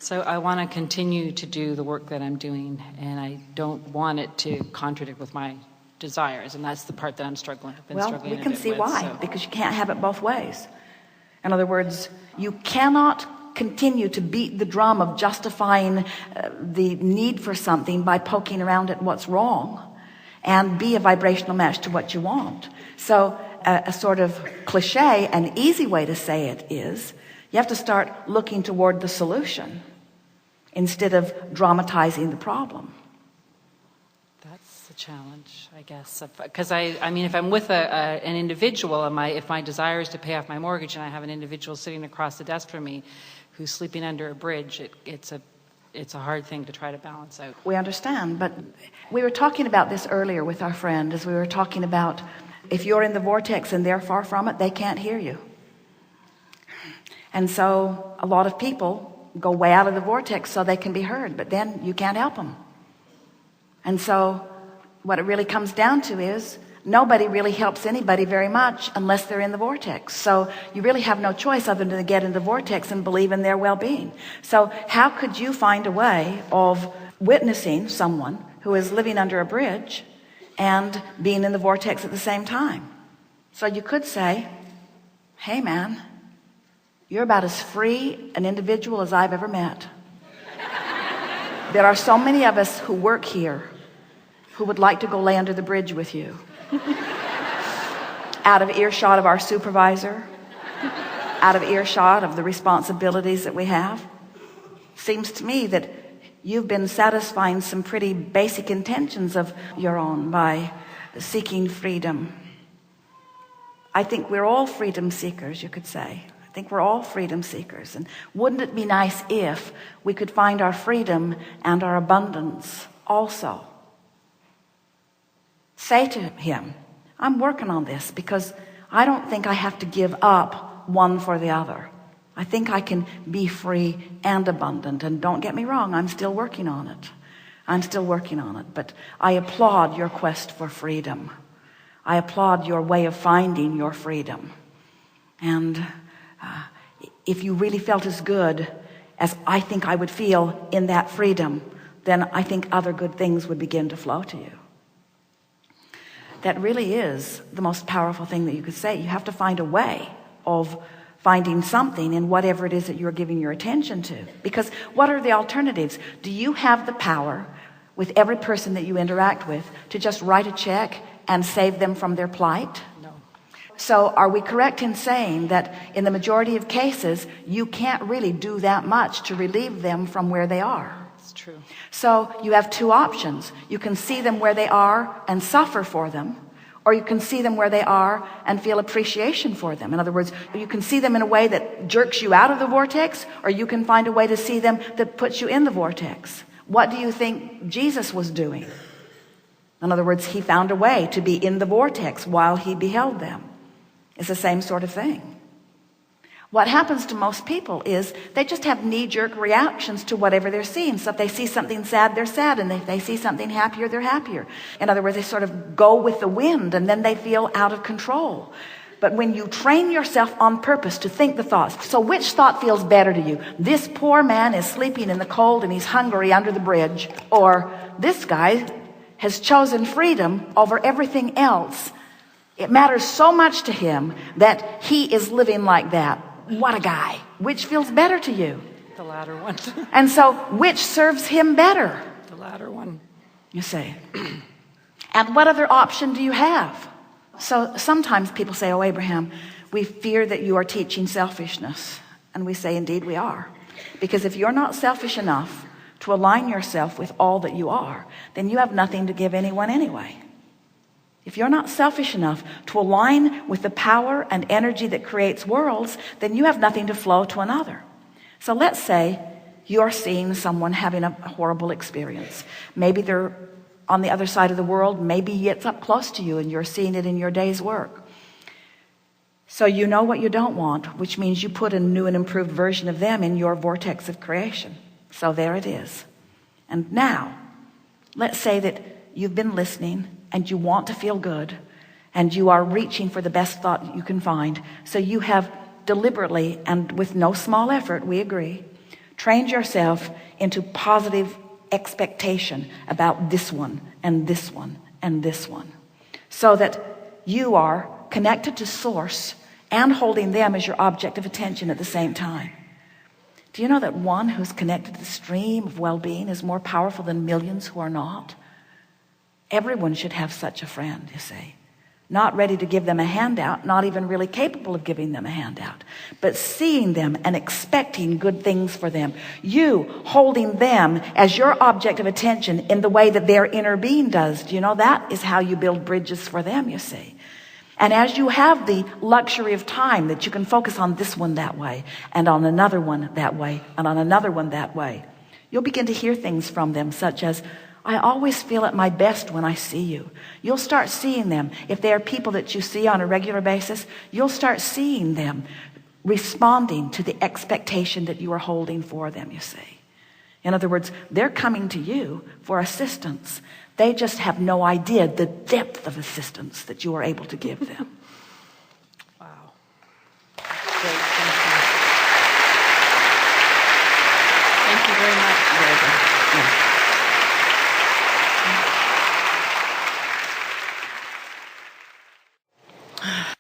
So I want to continue to do the work that I'm doing, and I don't want it to contradict with my desires, and that's the part that I'm struggling. Well, we can see why, because you can't have it both ways. In other words, you cannot continue to beat the drum of justifying the need for something by poking around at what's wrong and be a vibrational match to what you want. So a sort of cliche, an easy way to say it is, you have to start looking toward the solution instead of dramatizing the problem. That's the challenge, I guess. Because I mean, if I'm with an individual, and if my desire is to pay off my mortgage, and I have an individual sitting across the desk from me who's sleeping under a bridge, it's a hard thing to try to balance out. We understand, but we were talking about this earlier with our friend, as we were talking about if you're in the vortex and they're far from it, they can't hear you. And so a lot of people go way out of the vortex so they can be heard, but then you can't help them. And so what it really comes down to is nobody really helps anybody very much unless they're in the vortex. So you really have no choice other than to get in the vortex and believe in their well-being. So how could you find a way of witnessing someone who is living under a bridge and being in the vortex at the same time? So you could say, hey man, you're about as free an individual as I've ever met. There are so many of us who work here who would like to go lay under the bridge with you. Out of earshot of our supervisor, out of earshot of the responsibilities that we have. Seems to me that you've been satisfying some pretty basic intentions of your own by seeking freedom. I think we're all freedom seekers, you could say. I think we're all freedom seekers. And wouldn't it be nice if we could find our freedom and our abundance also? Say to him, I'm working on this because I don't think I have to give up one for the other. I think I can be free and abundant. And don't get me wrong, I'm still working on it. I'm still working on it. But I applaud your quest for freedom. I applaud your way of finding your freedom. And if you really felt as good as I think I would feel in that freedom, then I think other good things would begin to flow to you. That really is the most powerful thing that you could say. You have to find a way of finding something in whatever it is that you're giving your attention to. Because what are the alternatives? Do you have the power with every person that you interact with to just write a check and save them from their plight? No. So are we correct in saying that in the majority of cases, you can't really do that much to relieve them from where they are? It's true. So you have two options. You can see them where they are and suffer for them, or you can see them where they are and feel appreciation for them. In other words, you can see them in a way that jerks you out of the vortex, or you can find a way to see them that puts you in the vortex. What do you think Jesus was doing? In other words, he found a way to be in the vortex while he beheld them. It's the same sort of thing. What happens to most people is they just have knee-jerk reactions to whatever they're seeing. So if they see something sad, they're sad. And if they see something happier, they're happier. In other words, they sort of go with the wind, and then they feel out of control. But when you train yourself on purpose to think the thoughts, so which thought feels better to you? This poor man is sleeping in the cold and he's hungry under the bridge. Or this guy has chosen freedom over everything else. It matters so much to him that he is living like that. What a guy. Which feels better to you? The latter one. And so which serves him better? The latter one. You see. And what other option do you have? So sometimes people say, oh, Abraham, we fear that you are teaching selfishness. And we say, indeed we are. Because if you're not selfish enough to align yourself with all that you are, then you have nothing to give anyone anyway. If you're not selfish enough to align with the power and energy that creates worlds, then you have nothing to flow to another. So let's say you're seeing someone having a horrible experience. Maybe they're on the other side of the world. Maybe it's up close to you and you're seeing it in your day's work. So you know what you don't want, which means you put a new and improved version of them in your vortex of creation. So there it is. And now, let's say that you've been listening and you want to feel good and you are reaching for the best thought you can find. So you have deliberately and with no small effort, we agree, Train yourself into positive expectation about this one and this one and this one, so that you are connected to source and holding them as your object of attention at the same time. Do you know that one who's connected to the stream of well-being is more powerful than millions who are not? Everyone should have such a friend, you see. Not ready to give them a handout, not even really capable of giving them a handout, but seeing them and expecting good things for them. You holding them as your object of attention in the way that their inner being does. Do you know that is how you build bridges for them, you see? And as you have the luxury of time that you can focus on this one that way, and on another one that way, and on another one that way, you'll begin to hear things from them such as, I always feel at my best when I see you. You'll start seeing them. If they are people that you see on a regular basis, you'll start seeing them responding to the expectation that you are holding for them, you see. In other words, they're coming to you for assistance. They just have no idea the depth of assistance that you are able to give them. Wow. Great, thank you. Thank you very much. Very good. Yeah.